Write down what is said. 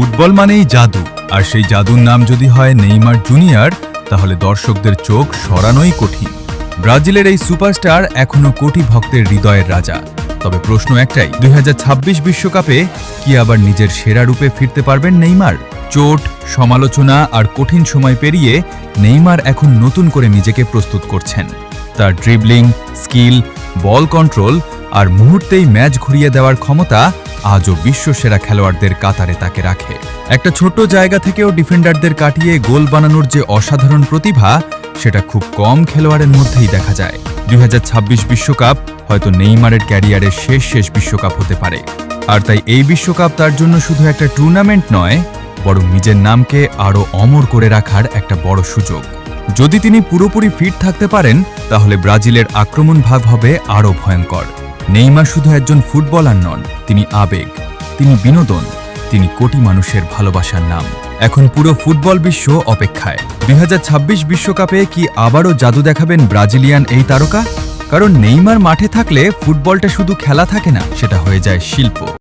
Football মানেই জাদু, আর সেই জাদুর নাম যদি হয় নেইমার জুনিয়র, তাহলে দর্শকদের চোখ সরানোই কঠিন। ব্রাজিলের এই সুপারস্টার এখনও কোটি ভক্তের হৃদয়ের রাজা। তবে প্রশ্ন একটাই, 2026 বিশ্বকাপে কি আবার নিজের সেরা রূপে ফিরতে পারবেন নেইমার? চোট, সমালোচনা আর কঠিন সময় পেরিয়ে নেইমার এখন নতুন করে নিজেকে প্রস্তুত করছেন। তার ড্রিবলিং, স্কিল, বল কন্ট্রোল আর মুহূর্তেই ম্যাচ ঘুরিয়ে দেওয়ার ক্ষমতা আজও বিশ্বসেরা খেলোয়াড়দের কাতারে তাকে রাখে। একটা ছোট্ট জায়গা থেকেও ডিফেন্ডারদের কাটিয়ে গোল বানানোর যে অসাধারণ প্রতিভা, সেটা খুব কম খেলোয়াড়ের মধ্যেই দেখা যায়। 2026 বিশ্বকাপ হয়তো নেইমারের ক্যারিয়ারের শেষ বিশ্বকাপ হতে পারে। আর তাই এই বিশ্বকাপ তার জন্য শুধু একটা টুর্নামেন্ট নয়, বরং নিজের নামকে আরও অমর করে রাখার একটা বড় সুযোগ। যদি তিনি পুরোপুরি ফিট থাকতে পারেন, তাহলে ব্রাজিলের আক্রমণ ভাগ হবে আরও ভয়ঙ্কর। নেইমার শুধু একজন ফুটবলার নন, তিনি আবেগ, তিনি বিনোদন, তিনি কোটি মানুষের ভালোবাসার নাম। এখন পুরো ফুটবল বিশ্ব অপেক্ষায় 2026 বিশ্বকাপে কি আবারও জাদু দেখাবেন ব্রাজিলিয়ান এই তারকা? কারণ নেইমার মাঠে থাকলে ফুটবলটা শুধু খেলা থাকে না, সেটা হয়ে যায় শিল্প।